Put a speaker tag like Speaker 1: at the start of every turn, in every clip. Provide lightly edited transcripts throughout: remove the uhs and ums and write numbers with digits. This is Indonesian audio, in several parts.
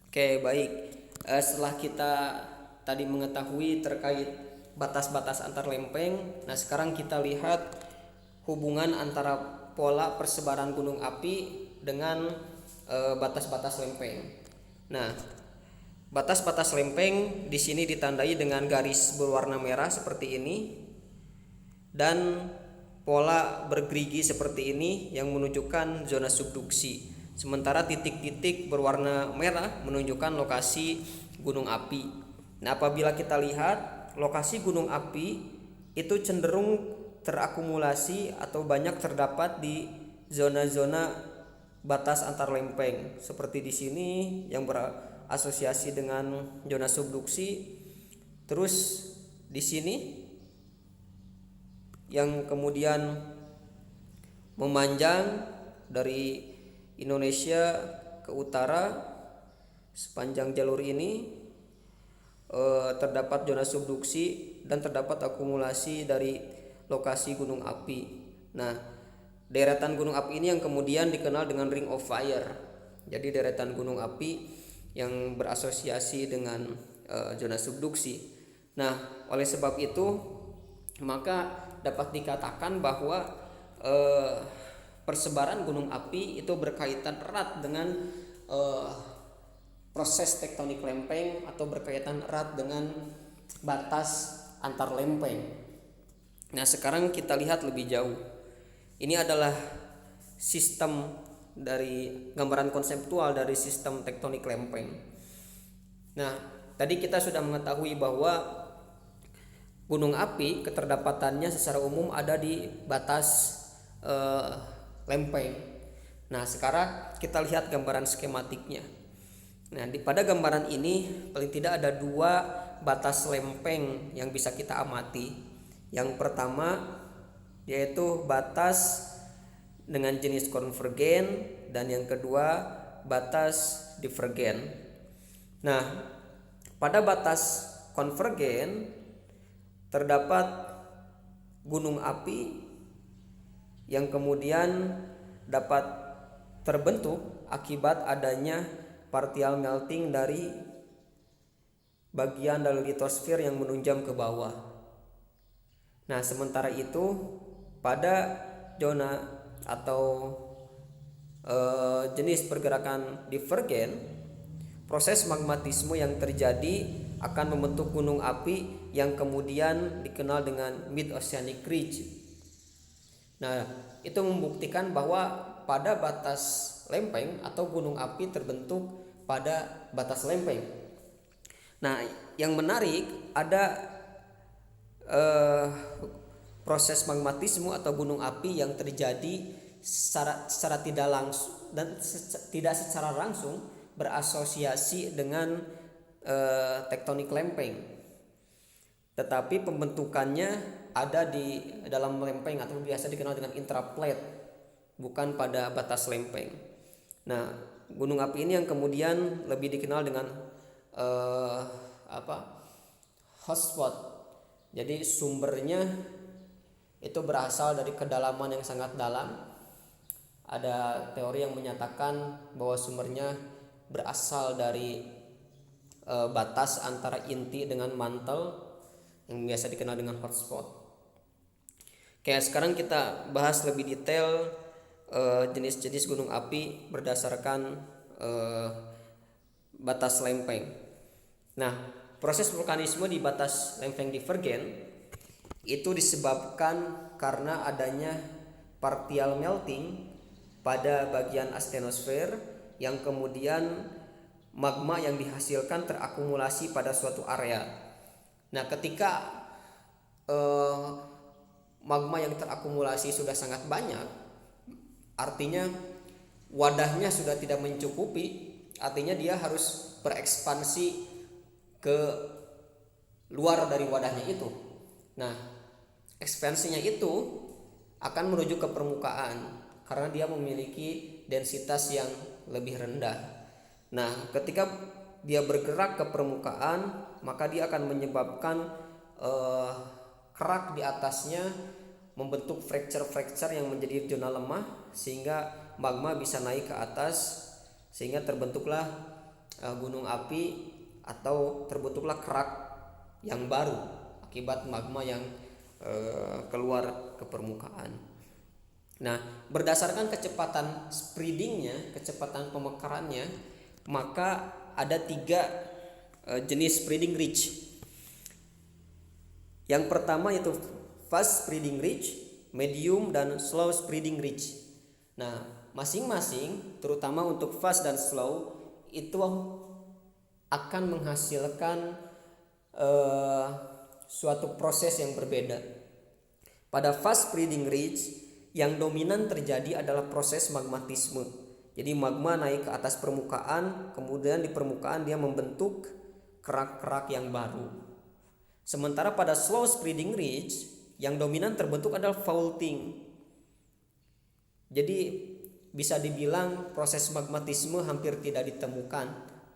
Speaker 1: Oke, baik. Setelah kita tadi mengetahui terkait batas-batas antar lempeng, nah sekarang kita lihat hubungan antara pola persebaran gunung api dengan batas-batas lempeng. Nah, batas-batas lempeng di sini ditandai dengan garis berwarna merah seperti ini dan pola bergerigi seperti ini yang menunjukkan zona subduksi. Sementara titik-titik berwarna merah menunjukkan lokasi gunung api. Nah, apabila kita lihat lokasi gunung api itu cenderung terakumulasi atau banyak terdapat di zona-zona batas antar lempeng. Seperti di sini yang berasosiasi dengan zona subduksi. Terus di sini yang kemudian memanjang dari Indonesia ke utara sepanjang jalur ini terdapat zona subduksi dan terdapat akumulasi dari lokasi gunung api. Nah, deretan gunung api ini yang kemudian dikenal dengan Ring of Fire. Jadi deretan gunung api yang berasosiasi dengan zona subduksi. Nah, oleh sebab itu maka dapat dikatakan bahwa persebaran gunung api itu berkaitan erat dengan proses tektonik lempeng atau berkaitan erat dengan batas antar lempeng. Nah, sekarang kita lihat lebih jauh. Ini adalah sistem dari gambaran konseptual dari sistem tektonik lempeng. Nah, tadi kita sudah mengetahui bahwa gunung api keterdapatannya secara umum ada di batas lempeng. Nah, sekarang kita lihat gambaran skematiknya. Nah, pada gambaran ini paling tidak ada dua batas lempeng yang bisa kita amati. Yang pertama yaitu batas dengan jenis konvergen dan yang kedua batas divergen. Nah, pada batas konvergen terdapat gunung api yang kemudian dapat terbentuk akibat adanya partial melting dari bagian dari litosfer yang menunjam ke bawah. Nah, sementara itu pada zona atau jenis pergerakan divergen, proses magmatisme yang terjadi akan membentuk gunung api yang kemudian dikenal dengan mid oceanic ridge. Nah, itu membuktikan bahwa pada batas lempeng atau gunung api terbentuk pada batas lempeng. Nah, yang menarik ada proses magmatisme atau gunung api yang terjadi secara tidak langsung dan tidak secara langsung berasosiasi dengan tektonik lempeng, tetapi pembentukannya ada di dalam lempeng atau biasa dikenal dengan intraplate, bukan pada batas lempeng. Nah, gunung api ini yang kemudian lebih dikenal dengan hotspot. Jadi sumbernya itu berasal dari kedalaman yang sangat dalam. Ada teori yang menyatakan bahwa sumbernya berasal dari batas antara inti dengan mantel yang biasa dikenal dengan hotspot. Oke, sekarang kita bahas lebih detail jenis-jenis gunung api berdasarkan batas lempeng. Nah, proses vulkanisme di batas lempeng divergen itu disebabkan karena adanya partial melting pada bagian astenosfer yang kemudian magma yang dihasilkan terakumulasi pada suatu area. Nah, ketika magma yang terakumulasi sudah sangat banyak, artinya wadahnya sudah tidak mencukupi, artinya dia harus berekspansi ke luar dari wadahnya itu. Nah, ekspansinya itu akan menuju ke permukaan karena dia memiliki densitas yang lebih rendah. Nah, ketika dia bergerak ke permukaan, maka dia akan menyebabkan kerak di atasnya membentuk fracture yang menjadi zona lemah sehingga magma bisa naik ke atas sehingga terbentuklah gunung api atau terbentuklah kerak yang baru akibat magma yang keluar ke permukaan. Nah, berdasarkan kecepatan spreadingnya, kecepatan pemekarannya, maka ada 3 jenis spreading ridge. Yang pertama itu fast spreading ridge, medium dan slow spreading ridge. Nah, masing-masing terutama untuk fast dan slow itu akan menghasilkan suatu proses yang berbeda. Pada fast spreading ridge yang dominan terjadi adalah proses magmatisme. Jadi magma naik ke atas permukaan, kemudian di permukaan dia membentuk kerak-kerak yang baru. Sementara pada slow spreading ridge yang dominan terbentuk adalah faulting. Jadi bisa dibilang proses magmatisme hampir tidak ditemukan,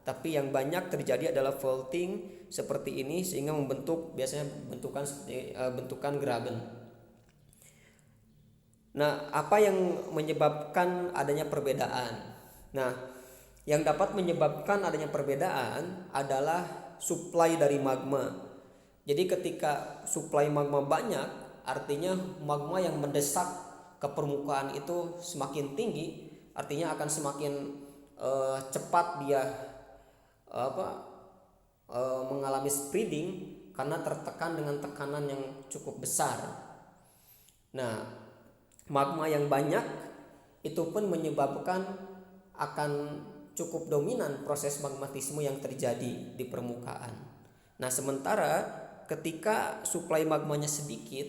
Speaker 1: tapi yang banyak terjadi adalah faulting seperti ini sehingga membentuk biasanya bentukan graben. Nah, apa yang menyebabkan adanya perbedaan? Nah, yang dapat menyebabkan adanya perbedaan adalah suplai dari magma. Jadi ketika suplai magma banyak, artinya magma yang mendesak ke permukaan itu semakin tinggi, artinya akan semakin cepat dia mengalami spreading karena tertekan dengan tekanan yang cukup besar. Nah, magma yang banyak itu pun menyebabkan akan cukup dominan proses magmatisme yang terjadi di permukaan. Nah, sementara ketika suplai magmanya sedikit,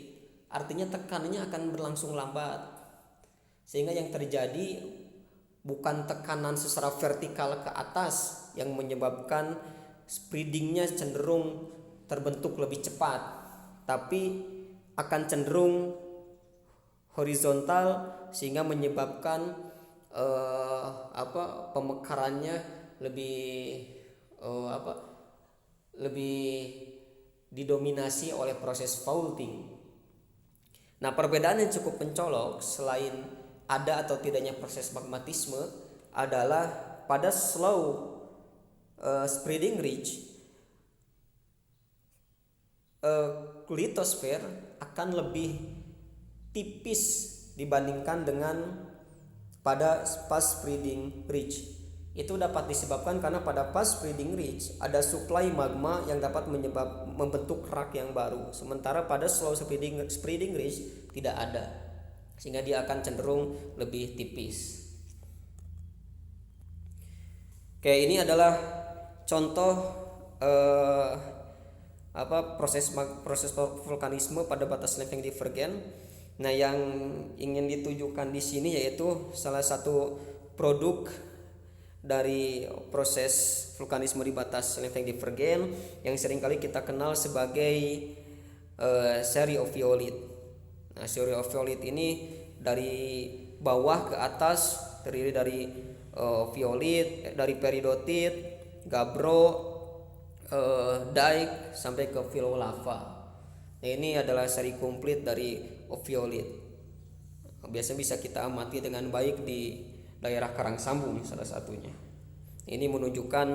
Speaker 1: artinya tekanannya akan berlangsung lambat. Sehingga yang terjadi bukan tekanan secara vertikal ke atas yang menyebabkan spreadingnya cenderung terbentuk lebih cepat, tapi akan cenderung horizontal sehingga menyebabkan pemekarannya lebih didominasi oleh proses faulting. Nah, perbedaan yang cukup mencolok selain ada atau tidaknya proses magmatisme adalah pada slow spreading ridge, lithosfer akan lebih tipis dibandingkan dengan pada fast spreading ridge. Itu dapat disebabkan karena pada fast spreading ridge ada suplai magma yang dapat membentuk kerak yang baru, sementara pada slow spreading ridge tidak ada, sehingga dia akan cenderung lebih tipis. Oke, ini adalah contoh proses vulkanisme pada batas lempeng divergen. Nah, yang ingin ditujukan di sini yaitu salah satu produk dari proses vulkanisme di batas lempeng divergen yang seringkali kita kenal sebagai seri oviolit. Nah, seri oviolit ini dari bawah ke atas terdiri dari oviolit, dari peridotit, gabbro, dike sampai ke philolava. Nah, ini adalah seri komplit dari oviolit. Biasanya bisa kita amati dengan baik di daerah Karangsambung salah satunya. Ini menunjukkan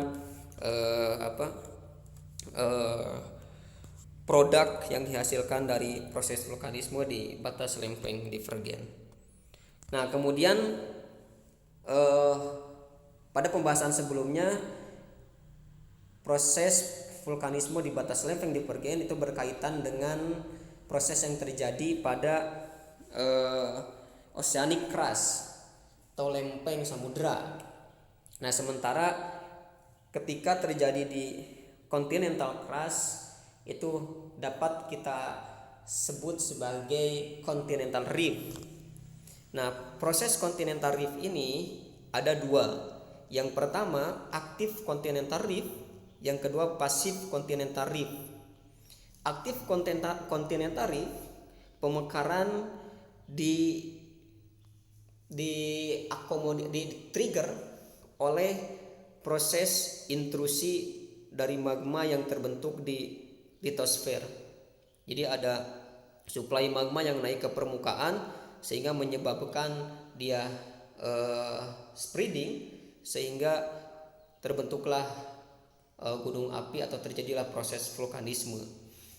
Speaker 1: produk yang dihasilkan dari proses vulkanisme di batas lempeng divergen. Nah, kemudian pada pembahasan sebelumnya proses vulkanisme di batas lempeng divergen itu berkaitan dengan proses yang terjadi pada oceanic crust atau lempeng samudra. Nah, sementara ketika terjadi di continental crust itu dapat kita sebut sebagai continental rift. Nah, proses continental rift ini ada 2. Yang pertama aktif continental rift, yang kedua pasif continental rift. Aktif continental rift pemekaran di trigger oleh proses intrusi dari magma yang terbentuk di lithosfer. Jadi ada suplai magma yang naik ke permukaan sehingga menyebabkan dia spreading, sehingga terbentuklah gunung api atau terjadilah proses vulkanisme.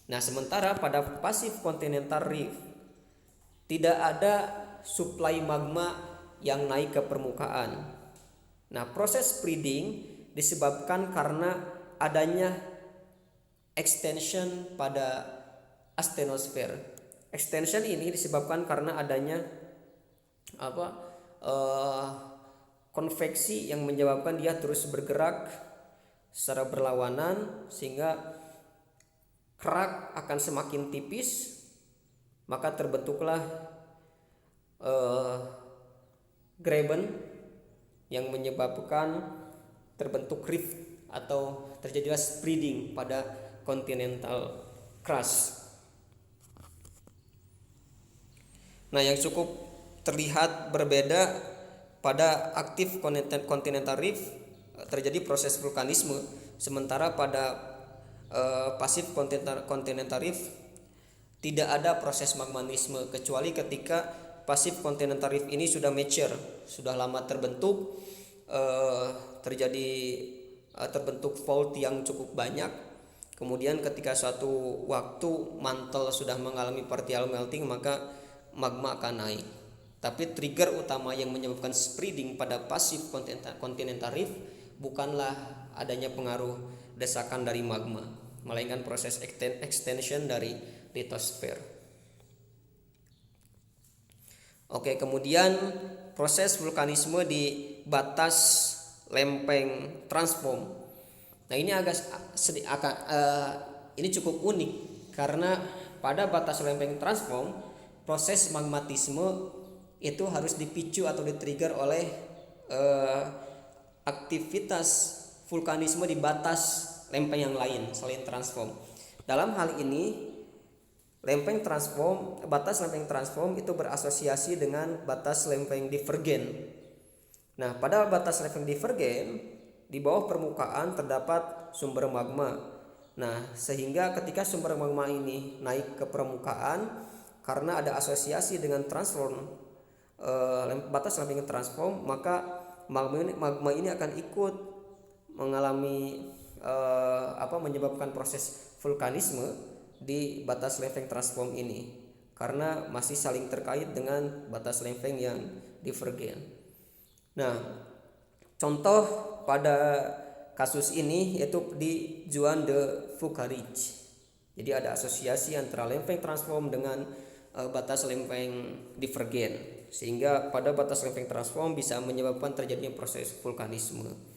Speaker 1: Nah, sementara pada Pacific Continental Rift tidak ada suplai magma yang naik ke permukaan. Nah, proses spreading disebabkan karena adanya extension pada asthenosfer. Extension ini disebabkan karena adanya konveksi yang menyebabkan dia terus bergerak secara berlawanan, sehingga kerak akan semakin tipis, maka terbentuklah graben yang menyebabkan terbentuk rift atau terjadilah spreading pada continental crust. Nah, yang cukup terlihat berbeda pada aktif continental rift terjadi proses vulkanisme, sementara pada Pacific continental rift tidak ada proses magmatisme, kecuali ketika Pacific continental rift ini sudah mature, sudah lama terbentuk, terbentuk fault yang cukup banyak. Kemudian ketika suatu waktu mantle sudah mengalami partial melting, maka magma akan naik. Tapi trigger utama yang menyebabkan spreading pada Pacific continental rift bukanlah adanya pengaruh desakan dari magma, melainkan proses extension dari lithosfer. Oke, kemudian proses vulkanisme di batas lempeng transform. Nah, ini ini cukup unik karena pada batas lempeng transform proses magmatisme itu harus dipicu atau di-trigger oleh aktivitas vulkanisme di batas lempeng yang lain selain transform. Dalam hal ini batas lempeng transform itu berasosiasi dengan batas lempeng divergen. Nah, pada batas lempeng divergen di bawah permukaan terdapat sumber magma. Nah, sehingga ketika sumber magma ini naik ke permukaan karena ada asosiasi dengan batas lempeng transform, maka magma ini akan ikut mengalami menyebabkan proses vulkanisme di batas lempeng transform ini karena masih saling terkait dengan batas lempeng yang divergen. Nah, contoh pada kasus ini yaitu di Juan de Fuca Ridge. Jadi ada asosiasi antara lempeng transform dengan batas lempeng divergen, sehingga pada batas lempeng transform bisa menyebabkan terjadinya proses vulkanisme.